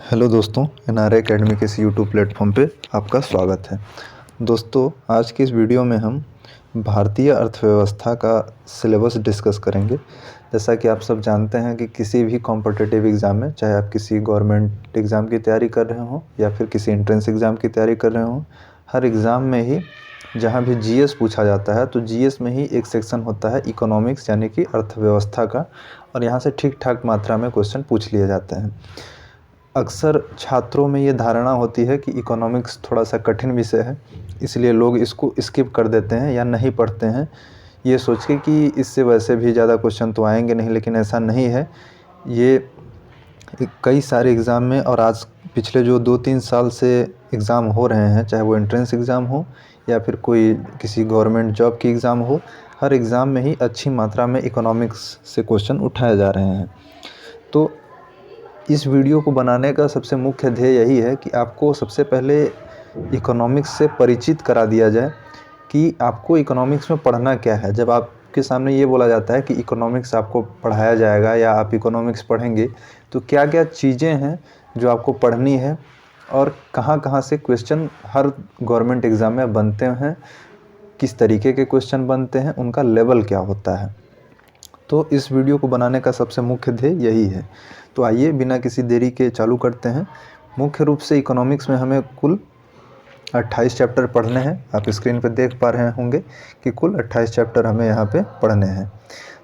Hello दोस्तों, NRA academy के इस यूट्यूब प्लेटफॉर्म पे आपका स्वागत है। दोस्तों, आज की इस वीडियो में हम भारतीय अर्थव्यवस्था का सिलेबस डिस्कस करेंगे। जैसा कि आप सब जानते हैं कि किसी भी कॉम्पिटिटिव एग्ज़ाम में, चाहे आप किसी गवर्नमेंट एग्ज़ाम की तैयारी कर रहे हों या फिर किसी एंट्रेंस एग्ज़ाम की तैयारी कर रहे हों, हर एग्ज़ाम में ही जहाँ भी जीएस पूछा जाता है तो जीएस में ही एक सेक्शन होता है इकोनॉमिक्स यानी कि अर्थव्यवस्था का, और यहाँ से ठीक ठाक मात्रा में क्वेश्चन पूछ लिए जाते हैं। अक्सर छात्रों में ये धारणा होती है कि इकोनॉमिक्स थोड़ा सा कठिन विषय है, इसलिए लोग इसको स्किप कर देते हैं या नहीं पढ़ते हैं, ये सोच के कि इससे वैसे भी ज़्यादा क्वेश्चन तो आएंगे नहीं। लेकिन ऐसा नहीं है। ये कई सारे एग्ज़ाम में, और आज पिछले जो 2-3 साल से एग्ज़ाम हो रहे हैं, चाहे वो एंट्रेंस एग्ज़ाम हो या फिर कोई किसी गवर्नमेंट जॉब की एग्ज़ाम हो, हर एग्ज़ाम में ही अच्छी मात्रा में इकोनॉमिक्स से क्वेश्चन उठाए जा रहे हैं। तो इस वीडियो को बनाने का सबसे मुख्य ध्येय यही है कि आपको सबसे पहले इकोनॉमिक्स से परिचित करा दिया जाए कि आपको इकोनॉमिक्स में पढ़ना क्या है। जब आपके सामने ये बोला जाता है कि इकोनॉमिक्स आपको पढ़ाया जाएगा या आप इकोनॉमिक्स पढ़ेंगे, तो क्या क्या चीज़ें हैं जो आपको पढ़नी है और कहाँ कहाँ से क्वेश्चन हर गवर्नमेंट एग्ज़ाम में बनते हैं, किस तरीके के क्वेश्चन बनते हैं, उनका लेवल क्या होता है। तो इस वीडियो को बनाने का सबसे मुख्य ध्येय यही है। तो आइए बिना किसी देरी के चालू करते हैं। मुख्य रूप से इकोनॉमिक्स में हमें कुल 28 चैप्टर पढ़ने हैं। आप स्क्रीन पर देख पा रहे होंगे कि कुल 28 चैप्टर हमें यहाँ पे पढ़ने हैं।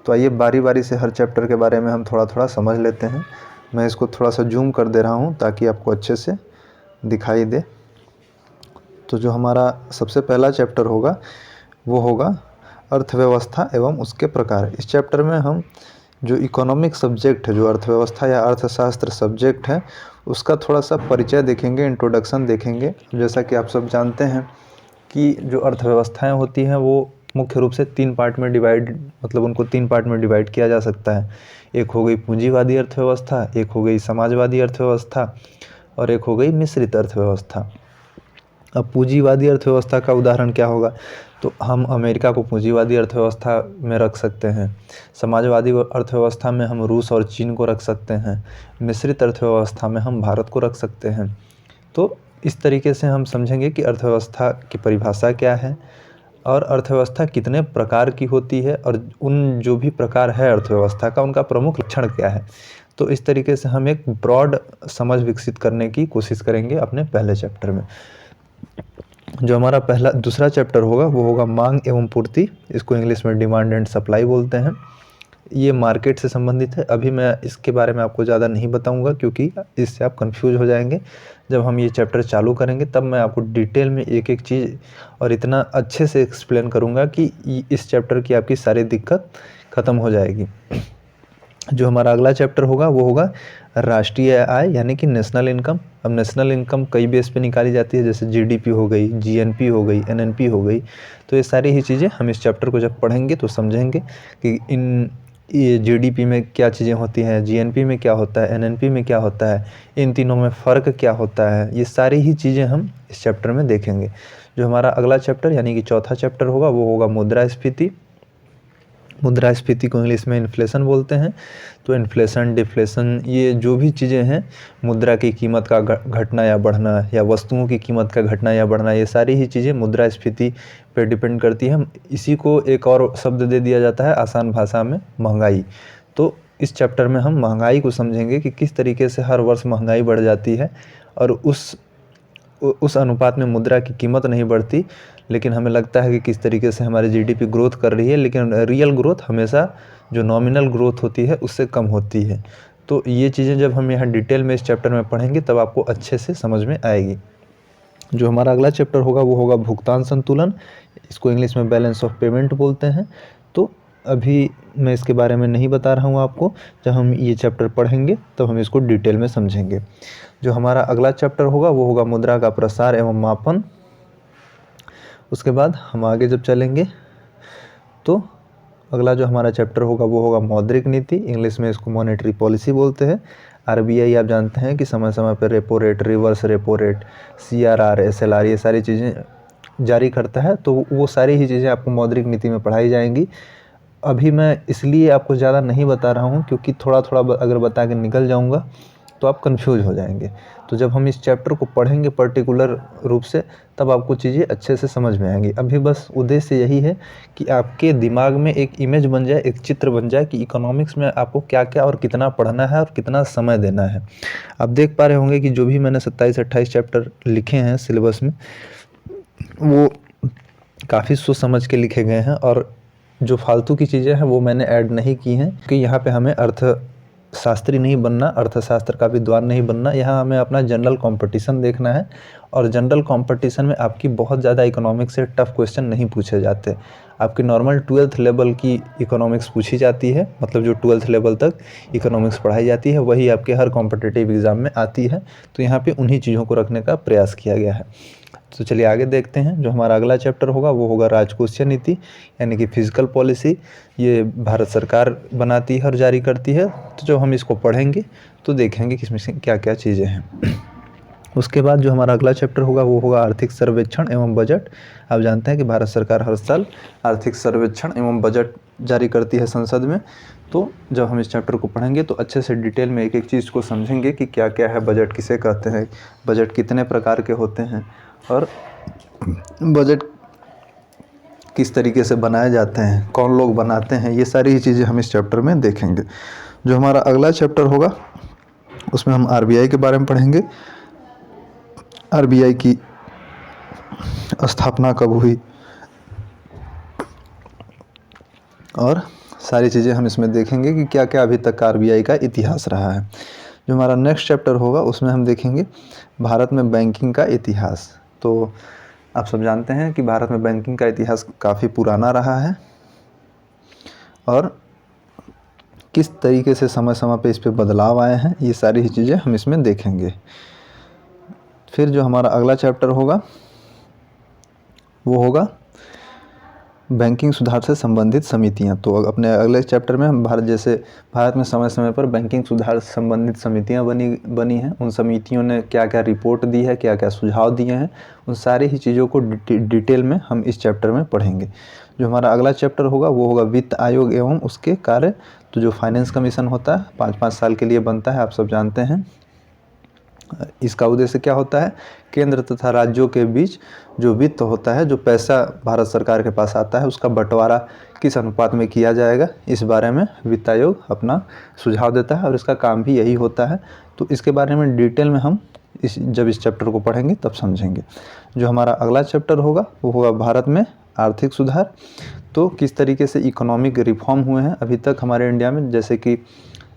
तो आइए बारी बारी से हर चैप्टर के बारे में हम थोड़ा थोड़ा समझ लेते हैं। मैं इसको थोड़ा सा जूम कर दे रहा हूँ ताकि आपको अच्छे से दिखाई दे। तो जो हमारा सबसे पहला चैप्टर होगा वो होगा अर्थव्यवस्था एवं उसके प्रकार। इस चैप्टर में हम जो इकोनॉमिक सब्जेक्ट है, जो अर्थव्यवस्था या अर्थशास्त्र सब्जेक्ट है, उसका थोड़ा सा परिचय देखेंगे, इंट्रोडक्शन देखेंगे। जैसा कि आप सब जानते हैं कि जो अर्थव्यवस्थाएं होती हैं वो मुख्य रूप से 3 पार्ट में उनको 3 पार्ट में डिवाइड किया जा सकता है। एक हो गई पूंजीवादी अर्थव्यवस्था, एक हो गई समाजवादी अर्थव्यवस्था और एक हो गई मिश्रित अर्थव्यवस्था। अब पूंजीवादी अर्थव्यवस्था का उदाहरण क्या होगा, तो हम अमेरिका को पूंजीवादी अर्थव्यवस्था में रख सकते हैं। समाजवादी अर्थव्यवस्था में हम रूस और चीन को रख सकते हैं। मिश्रित अर्थव्यवस्था में हम भारत को रख सकते हैं। तो इस तरीके से हम समझेंगे कि अर्थव्यवस्था की परिभाषा क्या है और अर्थव्यवस्था कितने प्रकार की होती है, और उन जो भी प्रकार है अर्थव्यवस्था का, उनका प्रमुख लक्षण क्या है। तो इस तरीके से हम एक ब्रॉड समझ विकसित करने की कोशिश करेंगे अपने पहले चैप्टर में। जो हमारा दूसरा चैप्टर होगा वो होगा मांग एवं पूर्ति। इसको इंग्लिश में डिमांड एंड सप्लाई बोलते हैं। ये मार्केट से संबंधित है। अभी मैं इसके बारे में आपको ज़्यादा नहीं बताऊंगा क्योंकि इससे आप कंफ्यूज हो जाएंगे। जब हम ये चैप्टर चालू करेंगे तब मैं आपको डिटेल में एक एक चीज़ और इतना अच्छे से एक्सप्लेन करूँगा कि इस चैप्टर की आपकी सारी दिक्कत ख़त्म हो जाएगी। जो हमारा अगला चैप्टर होगा वो होगा राष्ट्रीय आय यानी कि नेशनल इनकम। अब नेशनल इनकम कई बेस पे निकाली जाती है, जैसे जीडीपी हो गई, जीएनपी हो गई, एनएनपी हो गई। तो ये सारी ही चीज़ें हम इस चैप्टर को जब पढ़ेंगे तो समझेंगे कि ये जीडीपी में क्या चीज़ें होती हैं, जीएनपी में क्या होता है, एनएनपी में क्या होता है, इन तीनों में फ़र्क क्या होता है, ये सारी ही चीज़ें हम इस चैप्टर में देखेंगे। जो हमारा अगला चैप्टर यानी कि चौथा चैप्टर होगा वो होगा मुद्रास्फीति। मुद्रास्फीति को इंग्लिश में इन्फ्लेशन बोलते हैं। तो इन्फ्लेशन, डिफ्लेशन, ये जो भी चीज़ें हैं, मुद्रा की कीमत का घटना या बढ़ना या वस्तुओं की कीमत का घटना या बढ़ना, ये सारी ही चीज़ें मुद्रास्फीति पे डिपेंड करती है। इसी को एक और शब्द दे दिया जाता है आसान भाषा में, महंगाई। तो इस चैप्टर में हम महंगाई को समझेंगे कि किस तरीके से हर वर्ष महंगाई बढ़ जाती है और उस अनुपात में मुद्रा की कीमत नहीं बढ़ती, लेकिन हमें लगता है कि किस तरीके से हमारी जीडीपी ग्रोथ कर रही है, लेकिन रियल ग्रोथ हमेशा जो नॉमिनल ग्रोथ होती है उससे कम होती है। तो ये चीज़ें जब हम यहाँ डिटेल में इस चैप्टर में पढ़ेंगे तब आपको अच्छे से समझ में आएगी। जो हमारा अगला चैप्टर होगा वो होगा भुगतान संतुलन। इसको इंग्लिश में बैलेंस ऑफ पेमेंट बोलते हैं। तो अभी मैं इसके बारे में नहीं बता रहा हूँ आपको, जब हम ये चैप्टर पढ़ेंगे तब हम इसको डिटेल में समझेंगे। जो हमारा अगला चैप्टर होगा वो होगा मुद्रा का प्रसार एवं मापन। उसके बाद हम आगे जब चलेंगे तो अगला जो हमारा चैप्टर होगा वो होगा मौद्रिक नीति। इंग्लिश में इसको मॉनेटरी पॉलिसी बोलते हैं। आरबीआई आप जानते हैं कि समय समय पर repo rate, reverse repo rate, CRR, SLR, ये सारी चीज़ें जारी करता है। तो वो सारी ही चीज़ें आपको मौद्रिक नीति में पढ़ाई जाएंगी। अभी मैं इसलिए आपको ज़्यादा नहीं बता रहा हूँ क्योंकि थोड़ा थोड़ा अगर बता के निकल जाऊँगा तो आप कंफ्यूज हो जाएंगे। तो जब हम इस चैप्टर को पढ़ेंगे पर्टिकुलर रूप से, तब आपको चीज़ें अच्छे से समझ में आएंगी। अभी बस उद्देश्य यही है कि आपके दिमाग में एक इमेज बन जाए, एक चित्र बन जाए कि इकोनॉमिक्स में आपको क्या क्या और कितना पढ़ना है और कितना समय देना है। आप देख पा रहे होंगे कि जो भी मैंने 27-28 चैप्टर लिखे हैं सिलेबस में, वो काफ़ी सोच समझ के लिखे गए हैं, और जो फालतू की चीज़ें हैं वो मैंने ऐड नहीं की हैं, क्योंकि यहाँ पे हमें अर्थशास्त्री नहीं बनना, अर्थशास्त्र का विद्वान नहीं बनना। यहाँ हमें अपना जनरल कंपटीशन देखना है, और जनरल कंपटीशन में आपकी बहुत ज़्यादा इकोनॉमिक्स से टफ क्वेश्चन नहीं पूछे जाते। आपकी नॉर्मल 12th लेवल की इकोनॉमिक्स पूछी जाती है, मतलब जो 12th लेवल तक इकोनॉमिक्स पढ़ाई जाती है वही आपके हर कॉम्पिटिटिव एग्ज़ाम में आती है। तो यहाँ पे उन्हीं चीज़ों को रखने का प्रयास किया गया है। तो चलिए आगे देखते हैं। जो हमारा अगला चैप्टर होगा वो होगा राजकोषीय नीति, यानी कि फिजिकल पॉलिसी। ये भारत सरकार बनाती है और जारी करती है। तो जब हम इसको पढ़ेंगे तो देखेंगे कि इसमें क्या क्या चीज़ें हैं। उसके बाद जो हमारा अगला चैप्टर होगा वो होगा आर्थिक सर्वेक्षण एवं बजट। आप जानते हैं कि भारत सरकार हर साल आर्थिक सर्वेक्षण एवं बजट जारी करती है संसद में। तो जब हम इस चैप्टर को पढ़ेंगे तो अच्छे से डिटेल में एक एक चीज़ को समझेंगे कि क्या क्या है, बजट किसे कहते हैं, बजट कितने प्रकार के होते हैं, और बजट किस तरीके से बनाए जाते हैं, कौन लोग बनाते हैं, ये सारी ही चीज़ें हम इस चैप्टर में देखेंगे। जो हमारा अगला चैप्टर होगा उसमें हम आरबीआई के बारे में पढ़ेंगे। आरबीआई की स्थापना कब हुई, और सारी चीज़ें हम इसमें देखेंगे कि क्या क्या अभी तक आरबीआई का इतिहास रहा है। जो हमारा नेक्स्ट चैप्टर होगा उसमें हम देखेंगे भारत में बैंकिंग का इतिहास। तो आप सब जानते हैं कि भारत में बैंकिंग का इतिहास काफ़ी पुराना रहा है, और किस तरीके से समय समय पे इस पे बदलाव आए हैं, ये सारी ही चीज़ें हम इसमें देखेंगे। फिर जो हमारा अगला चैप्टर होगा वो होगा बैंकिंग सुधार से संबंधित समितियां। तो अपने अगले चैप्टर में हम भारत में समय समय पर बैंकिंग सुधार से संबंधित समितियां बनी हैं, उन समितियों ने क्या क्या रिपोर्ट दी है, क्या क्या सुझाव दिए हैं, उन सारी ही चीज़ों को डिटेल में हम इस चैप्टर में पढ़ेंगे। जो हमारा अगला चैप्टर होगा वो होगा वित्त आयोग एवं उसके कार्य। तो जो फाइनेंस कमीशन होता है 5-5 साल के लिए बनता है, आप सब जानते हैं। इसका उद्देश्य क्या होता है, केंद्र तथा राज्यों के बीच जो वित्त होता है, जो पैसा भारत सरकार के पास आता है, उसका बंटवारा किस अनुपात में किया जाएगा, इस बारे में वित्त आयोग अपना सुझाव देता है, और इसका काम भी यही होता है। तो इसके बारे में डिटेल में हम जब इस चैप्टर को पढ़ेंगे तब समझेंगे। जो हमारा अगला चैप्टर होगा वो होगा भारत में आर्थिक सुधार। तो किस तरीके से इकोनॉमिक रिफॉर्म हुए हैं अभी तक हमारे इंडिया में। जैसे कि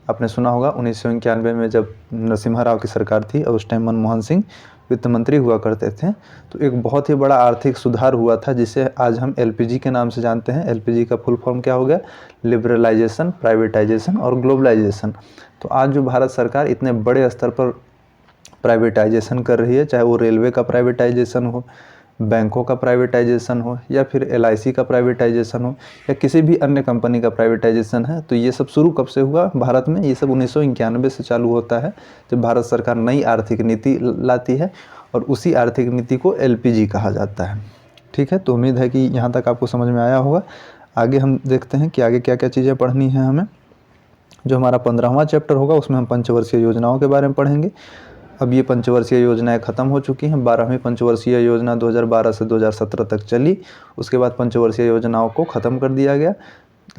आपने सुना होगा 1991 में जब नरसिम्हा राव की सरकार थी और उस टाइम मनमोहन सिंह वित्त मंत्री हुआ करते थे, तो एक बहुत ही बड़ा आर्थिक सुधार हुआ था जिसे आज हम एलपीजी के नाम से जानते हैं। एलपीजी का फुल फॉर्म क्या हो गया, लिबरलाइजेशन, प्राइवेटाइजेशन और ग्लोबलाइजेशन। तो आज जो भारत सरकार इतने बड़े स्तर पर प्राइवेटाइजेशन कर रही है, चाहे वो रेलवे का प्राइवेटाइजेशन हो, बैंकों का प्राइवेटाइजेशन हो, या फिर एलआईसी का प्राइवेटाइजेशन हो, या किसी भी अन्य कंपनी का प्राइवेटाइजेशन है, तो ये सब शुरू कब से हुआ भारत में, ये सब 1991 से चालू होता है, जब भारत सरकार नई आर्थिक नीति लाती है, और उसी आर्थिक नीति को एलपीजी कहा जाता है। ठीक है, तो उम्मीद है कि यहाँ तक आपको समझ में आया होगा। आगे हम देखते हैं कि आगे क्या क्या चीज़ें पढ़नी है हमें। जो हमारा 15वां चैप्टर होगा उसमें हम पंचवर्षीय योजनाओं के बारे में पढ़ेंगे। अब ये पंचवर्षीय योजनाएं ख़त्म हो चुकी हैं। 12वीं पंचवर्षीय योजना 2012 से 2017 तक चली, उसके बाद पंचवर्षीय योजनाओं को ख़त्म कर दिया गया।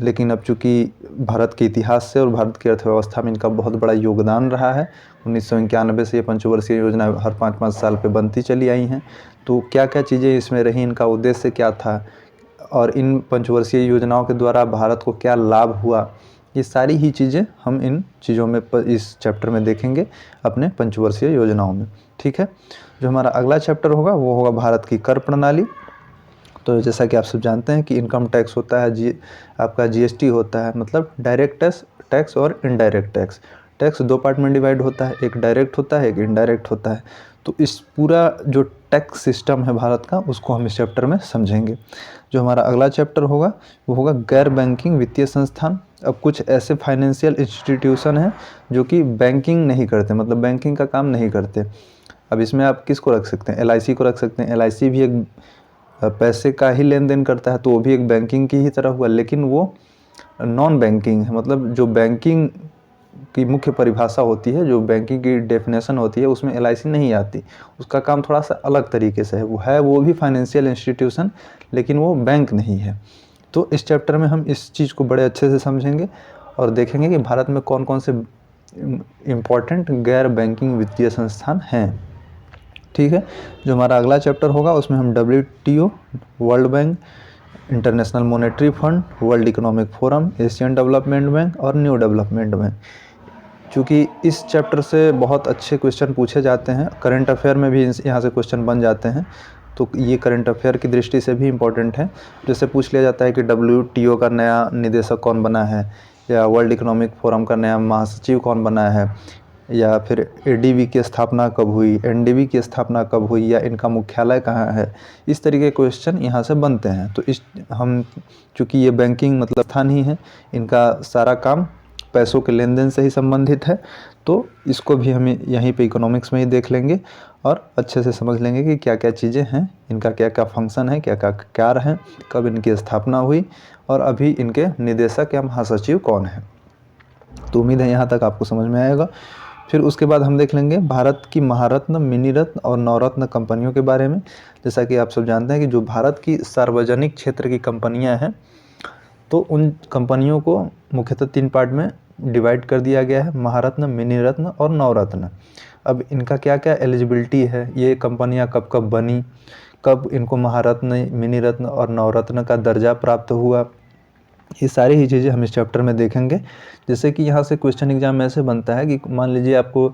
लेकिन अब चूँकि भारत के इतिहास से और भारत की अर्थव्यवस्था में इनका बहुत बड़ा योगदान रहा है, 1991 से ये पंचवर्षीय योजना हर 5-5 साल पे बनती चली आई हैं। तो क्या क्या चीज़ें इसमें रहीं, इनका उद्देश्य क्या था, और इन पंचवर्षीय योजनाओं के द्वारा भारत को क्या लाभ हुआ, ये सारी ही चीज़ें हम इन चीज़ों में इस चैप्टर में देखेंगे अपने पंचवर्षीय योजनाओं में। ठीक है, जो हमारा अगला चैप्टर होगा वो होगा भारत की कर प्रणाली। तो जैसा कि आप सब जानते हैं कि इनकम टैक्स होता है, आपका जीएसटी होता है, मतलब डायरेक्ट टैक्स और इनडायरेक्ट टैक्स। टैक्स 2 पार्ट में डिवाइड होता है, एक डायरेक्ट होता है, एक इनडायरेक्ट होता है। तो इस पूरा जो टैक्स सिस्टम है भारत का, उसको हम इस चैप्टर में समझेंगे। जो हमारा अगला चैप्टर होगा वो होगा गैर बैंकिंग वित्तीय संस्थान। अब कुछ ऐसे फाइनेंशियल इंस्टीट्यूशन हैं जो कि बैंकिंग नहीं करते, मतलब बैंकिंग का काम नहीं करते। अब इसमें आप किसको रख सकते हैं, एलआईसी को रख सकते हैं। एलआईसी भी एक पैसे का ही लेन देन करता है, तो वो भी एक बैंकिंग की ही तरह हुआ, लेकिन वो नॉन बैंकिंग है। मतलब जो बैंकिंग की मुख्य परिभाषा होती है, जो बैंकिंग की डेफिनेशन होती है, उसमें LIC नहीं आती। उसका काम थोड़ा सा अलग तरीके से है, वो भी फाइनेंशियल इंस्टीट्यूशन, लेकिन वो बैंक नहीं है। तो इस चैप्टर में हम इस चीज़ को बड़े अच्छे से समझेंगे और देखेंगे कि भारत में कौन कौन से इम्पॉर्टेंट गैर बैंकिंग वित्तीय संस्थान हैं। ठीक है, जो हमारा अगला चैप्टर होगा उसमें हम WTO, world bank, international monetary fund, world economic forum, Asian development bank और न्यू डेवलपमेंट बैंक। चूँकि इस चैप्टर से बहुत अच्छे क्वेश्चन पूछे जाते हैं, करंट अफेयर में भी यहाँ से क्वेश्चन बन जाते हैं, तो ये करंट अफेयर की दृष्टि से भी इम्पोर्टेंट है। जैसे पूछ लिया जाता है कि WTO का नया निदेशक कौन बना है, या वर्ल्ड इकोनॉमिक फोरम का नया महासचिव कौन बना है, या फिर ADB की स्थापना कब हुई, NDB की स्थापना कब हुई, या इनका मुख्यालय कहाँ है। इस तरीके के क्वेश्चन यहाँ से बनते हैं। तो हम चूँकि ये बैंकिंग मतलब था नहीं है, इनका सारा काम पैसों के लेन देन से ही संबंधित है, तो इसको भी हमें यहीं पे इकोनॉमिक्स में ही देख लेंगे और अच्छे से समझ लेंगे कि क्या क्या चीज़ें हैं, इनका क्या क्या फंक्शन है, क्या क्या कार्य हैं, कब इनकी स्थापना हुई और अभी इनके निदेशक या महासचिव कौन है। तो उम्मीद है यहाँ तक आपको समझ में आएगा। फिर उसके बाद हम देख लेंगे भारत की महारत्न, मिनी रत्न और नवरत्न कंपनियों के बारे में। जैसा कि आप सब जानते हैं कि जो भारत की सार्वजनिक क्षेत्र की कंपनियां हैं, तो उन कंपनियों को मुख्यतः 3 पार्ट में डिवाइड कर दिया गया है, महारत्न, मिनी रत्न और नवरत्न। अब इनका क्या क्या एलिजिबिलिटी है, ये कंपनियां कब कब बनी, कब इनको महारत्न, मिनी रत्न और नवरत्न का दर्जा प्राप्त हुआ, ये सारी ही चीज़ें हम इस चैप्टर में देखेंगे। जैसे कि यहाँ से क्वेश्चन एग्जाम में ऐसे बनता है कि मान लीजिए आपको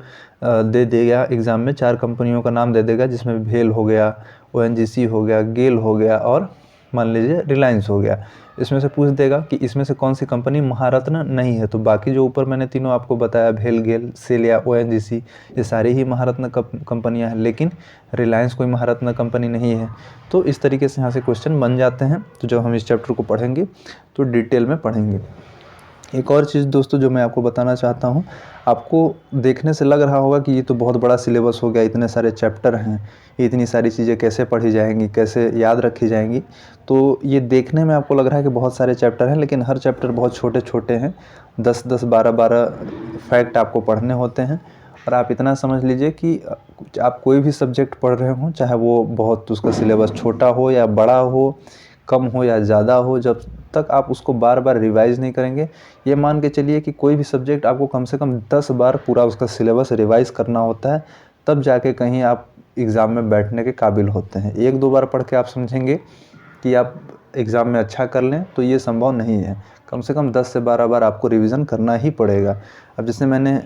दे देगा एग्ज़ाम में 4 कंपनियों का नाम दे देगा, जिसमें भेल हो गया, ONGC हो गया, गेल हो गया और मान लीजिए रिलायंस हो गया। इसमें से पूछ देगा कि इसमें से कौन सी कंपनी महारत्न नहीं है। तो बाकी जो ऊपर मैंने तीनों आपको बताया, भेल, गेल, सेल या ONGC, ये सारी ही महारत्न कंपनियां हैं, लेकिन रिलायंस कोई महारत्न कंपनी नहीं है। तो इस तरीके से यहाँ से क्वेश्चन बन जाते हैं। तो जब हम इस चैप्टर को पढ़ेंगे तो डिटेल में पढ़ेंगे। एक और चीज़ दोस्तों जो मैं आपको बताना चाहता हूँ, आपको देखने से लग रहा होगा कि ये तो बहुत बड़ा सिलेबस हो गया, इतने सारे चैप्टर हैं, इतनी सारी चीज़ें कैसे पढ़ी जाएंगी, कैसे याद रखी जाएंगी। तो ये देखने में आपको लग रहा है कि बहुत सारे चैप्टर हैं, लेकिन हर चैप्टर बहुत छोटे छोटे हैं। 10-10, 12-12 फैक्ट आपको पढ़ने होते हैं। और आप इतना समझ लीजिए कि आप कोई भी सब्जेक्ट पढ़ रहे हों, चाहे वो बहुत उसका सिलेबस छोटा हो या बड़ा हो, कम हो या ज़्यादा हो, जब तक आप उसको बार बार रिवाइज़ नहीं करेंगे, ये मान के चलिए कि कोई भी सब्जेक्ट आपको कम से कम 10 बार पूरा उसका सिलेबस रिवाइज़ करना होता है, तब जाके कहीं आप एग्ज़ाम में बैठने के काबिल होते हैं। 1-2 बार पढ़ के आप समझेंगे कि आप एग्ज़ाम में अच्छा कर लें, तो ये संभव नहीं है। कम से कम 10 से 12 बार आपको रिवीजन करना ही पड़ेगा। अब जैसे मैंने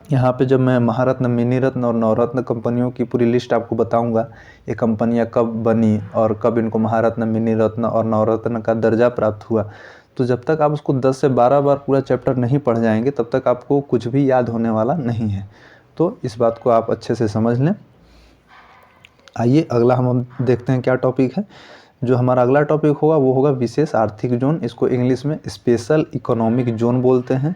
यहाँ पे जब मैं महारत्न, मिनी रत्न और नवरत्न कंपनियों की पूरी लिस्ट आपको बताऊंगा, ये कंपनियाँ कब बनी और कब इनको महारत्न, मिनी रत्न और नवरत्न का दर्जा प्राप्त हुआ, तो जब तक आप उसको 10 से 12 बार पूरा चैप्टर नहीं पढ़ जाएंगे, तब तक आपको कुछ भी याद होने वाला नहीं है। तो इस बात को आप अच्छे से समझ लें। आइए अगला हम देखते हैं क्या टॉपिक है। जो हमारा अगला टॉपिक होगा वो होगा विशेष आर्थिक जोन। इसको इंग्लिश में स्पेशल इकोनॉमिक जोन बोलते हैं।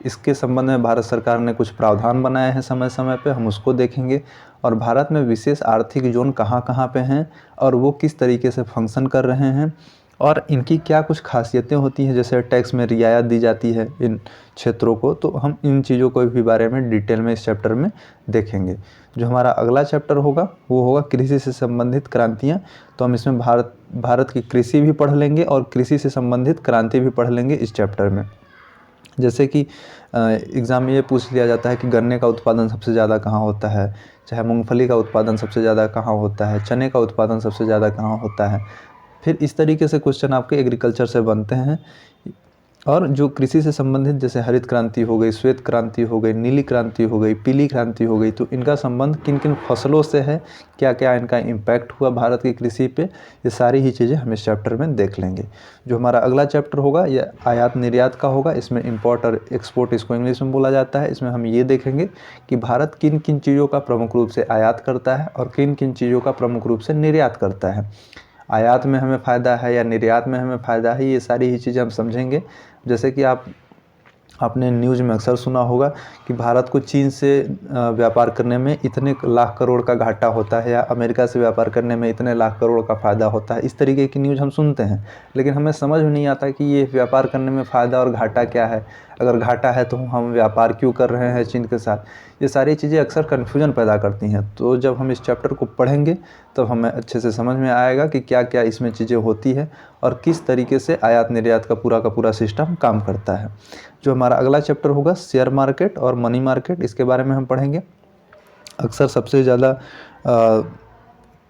इसके संबंध में भारत सरकार ने कुछ प्रावधान बनाए हैं समय समय पे, हम उसको देखेंगे। और भारत में विशेष आर्थिक जोन कहाँ कहाँ पे हैं और वो किस तरीके से फंक्शन कर रहे हैं और इनकी क्या कुछ खासियतें होती हैं, जैसे टैक्स में रियायत दी जाती है इन क्षेत्रों को। तो हम इन चीज़ों को भी बारे में डिटेल में इस चैप्टर में देखेंगे। जो हमारा अगला चैप्टर होगा वो होगा कृषि से संबंधित क्रांतियाँ। तो हम इसमें भारत की कृषि भी पढ़ लेंगे और कृषि से संबंधित क्रांति भी पढ़ लेंगे इस चैप्टर में। जैसे कि एग्ज़ाम में ये पूछ लिया जाता है कि गन्ने का उत्पादन सबसे ज़्यादा कहाँ होता है, चाहे मूंगफली का उत्पादन सबसे ज़्यादा कहाँ होता है, चने का उत्पादन सबसे ज़्यादा कहाँ होता है। फिर इस तरीके से क्वेश्चन आपके एग्रीकल्चर से बनते हैं। और जो कृषि से संबंधित, जैसे हरित क्रांति हो गई, श्वेत क्रांति हो गई, नीली क्रांति हो गई, पीली क्रांति हो गई, तो इनका संबंध किन किन फसलों से है, क्या क्या इनका इम्पैक्ट हुआ भारत की कृषि पे, ये सारी ही चीज़ें हम इस चैप्टर में देख लेंगे। जो हमारा अगला चैप्टर होगा यह आयात निर्यात का होगा। इसमें इम्पोर्ट और एक्सपोर्ट, इसको इंग्लिश में बोला जाता है। इसमें हम ये देखेंगे कि भारत किन किन चीज़ों का प्रमुख रूप से आयात करता है और किन किन चीज़ों का प्रमुख रूप से निर्यात करता है। आयात में हमें फ़ायदा है या निर्यात में हमें फ़ायदा है, ये सारी ही चीज़ें हम समझेंगे। जैसे कि आपने न्यूज़ में अक्सर सुना होगा कि भारत को चीन से व्यापार करने में इतने लाख करोड़ का घाटा होता है या अमेरिका से व्यापार करने में इतने लाख करोड़ का फ़ायदा होता है। इस तरीके की न्यूज़ हम सुनते हैं, लेकिन हमें समझ में नहीं आता कि ये व्यापार करने में फ़ायदा और घाटा क्या है। अगर घाटा है तो हम व्यापार क्यों कर रहे हैं चीन के साथ। ये सारी चीज़ें अक्सर कन्फ्यूजन पैदा करती हैं। तो जब हम इस चैप्टर को पढ़ेंगे तब हमें अच्छे से समझ में आएगा कि क्या क्या इसमें चीज़ें होती है और किस तरीके से आयात निर्यात का पूरा सिस्टम काम करता है। जो हमारा अगला चैप्टर होगा शेयर मार्केट और मनी मार्केट, इसके बारे में हम पढ़ेंगे। अक्सर सबसे ज़्यादा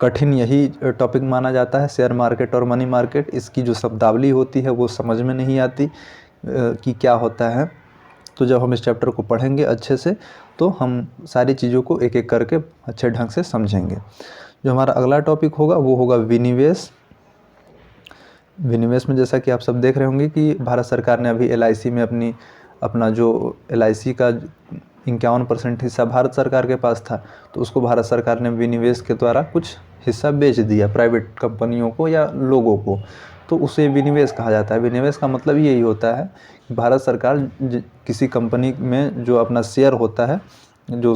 कठिन यही टॉपिक माना जाता है, शेयर मार्केट और मनी मार्केट। इसकी जो शब्दावली होती है वो समझ में नहीं आती कि क्या होता है। तो जब हम इस चैप्टर को पढ़ेंगे अच्छे से तो हम सारी चीज़ों को एक एक करके अच्छे ढंग से समझेंगे। जो हमारा अगला टॉपिक होगा वो होगा विनिवेश। विनिवेश में जैसा कि आप सब देख रहे होंगे कि भारत सरकार ने अभी LIC में अपना जो LIC का 51% हिस्सा भारत सरकार के पास था, तो उसको भारत सरकार ने विनिवेश के द्वारा कुछ हिस्सा बेच दिया प्राइवेट कंपनियों को या लोगों को। तो उसे विनिवेश कहा जाता है। विनिवेश का मतलब यही होता है कि भारत सरकार किसी कंपनी में जो अपना शेयर होता है, जो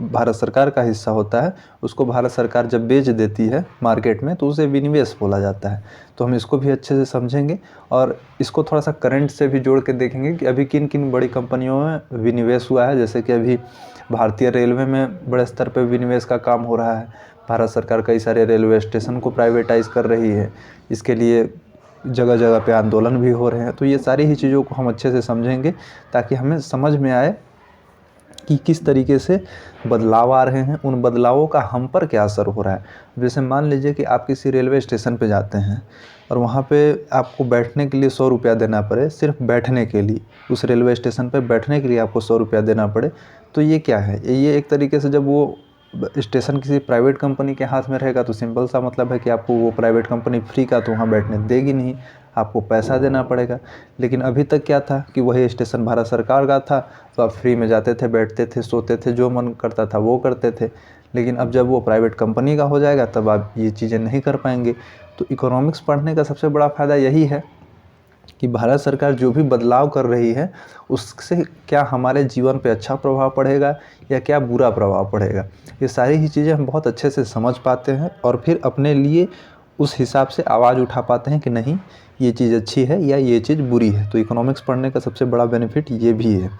भारत सरकार का हिस्सा होता है, उसको भारत सरकार जब बेच देती है मार्केट में तो उसे विनिवेश बोला जाता है। तो हम इसको भी अच्छे से समझेंगे और इसको थोड़ा सा करंट से भी जोड़ के देखेंगे कि अभी किन किन बड़ी कंपनियों में विनिवेश हुआ है। जैसे कि अभी भारतीय रेलवे में बड़े स्तर पर विनिवेश का काम हो रहा है। भारत सरकार कई सारे रेलवे स्टेशन को प्राइवेटाइज़ कर रही है, इसके लिए जगह जगह पे आंदोलन भी हो रहे हैं। तो ये सारी ही चीज़ों को हम अच्छे से समझेंगे ताकि हमें समझ में आए कि किस तरीके से बदलाव आ रहे हैं, उन बदलावों का हम पर क्या असर हो रहा है। जैसे मान लीजिए कि आप किसी रेलवे स्टेशन पे जाते हैं और वहाँ पे आपको बैठने के लिए 100 रुपया देना पड़े, सिर्फ बैठने के लिए, उस रेलवे स्टेशन पे बैठने के लिए आपको 100 रुपया देना पड़े, तो ये क्या है? ये एक तरीके से जब वो स्टेशन किसी प्राइवेट कंपनी के हाथ में रहेगा तो सिंपल सा मतलब है कि आपको वो प्राइवेट कंपनी फ्री का तो वहाँ बैठने देगी नहीं, आपको पैसा देना पड़ेगा। लेकिन अभी तक क्या था कि वही स्टेशन भारत सरकार का था, तो आप फ्री में जाते थे, बैठते थे, सोते थे, जो मन करता था वो करते थे। लेकिन अब जब वो प्राइवेट कंपनी का हो जाएगा तब आप ये चीज़ें नहीं कर पाएंगे। तो इकोनॉमिक्स पढ़ने का सबसे बड़ा फ़ायदा यही है कि भारत सरकार जो भी बदलाव कर रही है उससे क्या हमारे जीवन पे अच्छा प्रभाव पड़ेगा या क्या बुरा प्रभाव पड़ेगा। ये सारी ही चीज़ें हम बहुत अच्छे से समझ पाते हैं और फिर अपने लिए उस हिसाब से आवाज़ उठा पाते हैं कि नहीं ये चीज़ अच्छी है या ये चीज़ बुरी है। तो इकोनॉमिक्स पढ़ने का सबसे बड़ा बेनिफिट ये भी है।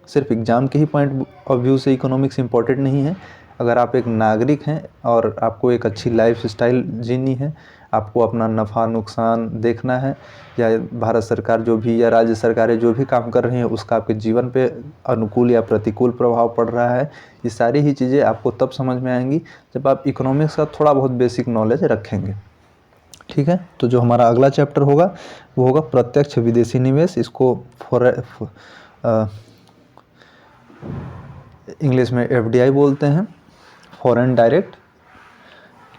सिर्फ एग्ज़ाम के ही पॉइंट ऑफ व्यू से इकोनॉमिक्स इम्पॉर्टेंट नहीं है। अगर आप एक नागरिक हैं और आपको एक अच्छी लाइफ स्टाइल जीनी है, आपको अपना नफ़ा नुकसान देखना है, या भारत सरकार जो भी या राज्य सरकारें जो भी काम कर रही हैं उसका आपके जीवन पे अनुकूल या प्रतिकूल प्रभाव पड़ रहा है, ये सारी ही चीज़ें आपको तब समझ में आएंगी जब आप इकोनॉमिक्स का थोड़ा बहुत बेसिक नॉलेज रखेंगे। ठीक है, तो जो हमारा अगला चैप्टर होगा वो होगा प्रत्यक्ष विदेशी निवेश। इसको इंग्लिश में FDI बोलते हैं, फॉरेन डायरेक्ट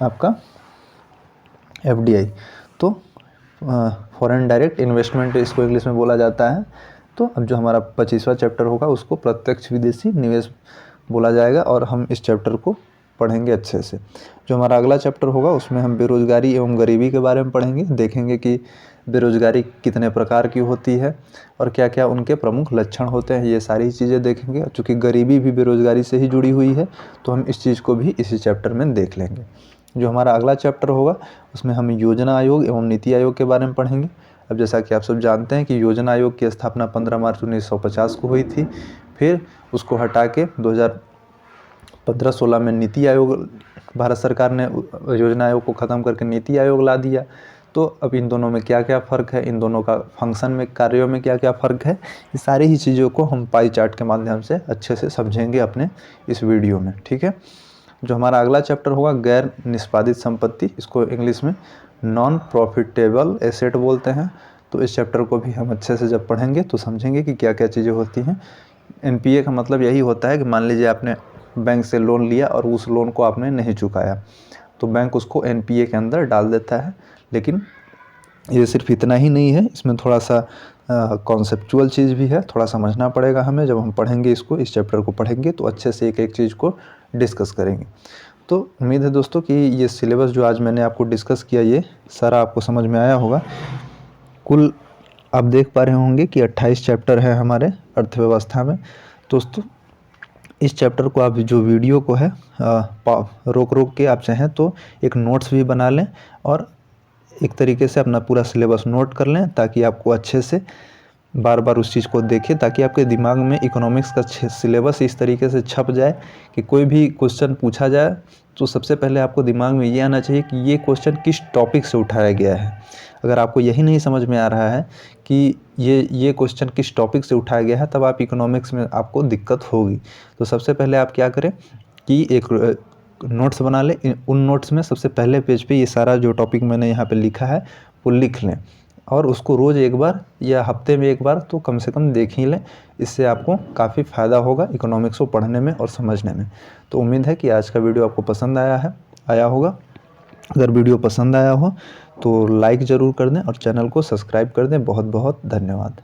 आपका FDI। तो फॉरेन डायरेक्ट इन्वेस्टमेंट इसको इंग्लिश में बोला जाता है। तो अब जो हमारा 25वां चैप्टर होगा उसको प्रत्यक्ष विदेशी निवेश बोला जाएगा और हम इस चैप्टर को पढ़ेंगे अच्छे से। जो हमारा अगला चैप्टर होगा उसमें हम बेरोज़गारी एवं गरीबी के बारे में पढ़ेंगे, देखेंगे कि बेरोज़गारी कितने प्रकार की होती है और क्या क्या उनके प्रमुख लक्षण होते हैं, ये सारी चीज़ें देखेंगे। चूँकि गरीबी भी बेरोज़गारी से ही जुड़ी हुई है तो हम इस चीज़ को भी इसी चैप्टर में देख लेंगे। जो हमारा अगला चैप्टर होगा उसमें हम योजना आयोग एवं नीति आयोग के बारे में पढ़ेंगे। अब जैसा कि आप सब जानते हैं कि योजना आयोग की स्थापना 15 मार्च 1950 को हुई थी, फिर उसको हटा के 2015-16 में नीति आयोग, भारत सरकार ने योजना आयोग को ख़त्म करके नीति आयोग ला दिया। तो अब इन दोनों में क्या क्या फ़र्क है, इन दोनों का फंक्शन में, कार्यों में क्या क्या फ़र्क है, ये सारी ही चीज़ों को हम पाई चार्ट के माध्यम से अच्छे से समझेंगे अपने इस वीडियो में। ठीक है, जो हमारा अगला चैप्टर होगा गैर निष्पादित संपत्ति, इसको इंग्लिश में नॉन प्रॉफिटेबल एसेट बोलते हैं। तो इस चैप्टर को भी हम अच्छे से जब पढ़ेंगे तो समझेंगे कि क्या क्या चीज़ें होती हैं। NPA का मतलब यही होता है कि मान लीजिए आपने बैंक से लोन लिया और उस लोन को आपने नहीं चुकाया तो बैंक उसको NPA के अंदर डाल देता है। लेकिन ये सिर्फ इतना ही नहीं है, इसमें थोड़ा सा कॉन्सेप्चुअल चीज़ भी है, थोड़ा समझना पड़ेगा हमें। जब हम पढ़ेंगे इसको, इस चैप्टर को पढ़ेंगे तो अच्छे से एक एक चीज़ को डिस्कस करेंगे। तो उम्मीद है दोस्तों कि ये सिलेबस जो आज मैंने आपको डिस्कस किया ये सारा आपको समझ में आया होगा। कुल आप देख पा रहे होंगे कि 28 चैप्टर है हमारे अर्थव्यवस्था में। दोस्तों इस चैप्टर को आप जो वीडियो को है रोक रोक के आप चाहें तो एक नोट्स भी बना लें और एक तरीके से अपना पूरा सिलेबस नोट कर लें ताकि आपको अच्छे से बार बार उस चीज़ को देखें ताकि आपके दिमाग में इकोनॉमिक्स का सिलेबस इस तरीके से छप जाए कि कोई भी क्वेश्चन पूछा जाए तो सबसे पहले आपको दिमाग में ये आना चाहिए कि ये क्वेश्चन किस टॉपिक से उठाया गया है। अगर आपको यही नहीं समझ में आ रहा है कि ये क्वेश्चन किस टॉपिक से उठाया गया है, तब आप इकोनॉमिक्स में आपको दिक्कत होगी। तो सबसे पहले आप क्या करें कि एक नोट्स बना लें। उन नोट्स में सबसे पहले पेज पे ये सारा जो टॉपिक मैंने यहाँ पे लिखा है वो लिख लें और उसको रोज़ एक बार या हफ्ते में एक बार तो कम से कम देख ही लें। इससे आपको काफ़ी फ़ायदा होगा इकोनॉमिक्स को पढ़ने में और समझने में। तो उम्मीद है कि आज का वीडियो आपको पसंद आया होगा। अगर वीडियो पसंद आया हो तो लाइक ज़रूर कर दें और चैनल को सब्सक्राइब कर दें। बहुत बहुत धन्यवाद।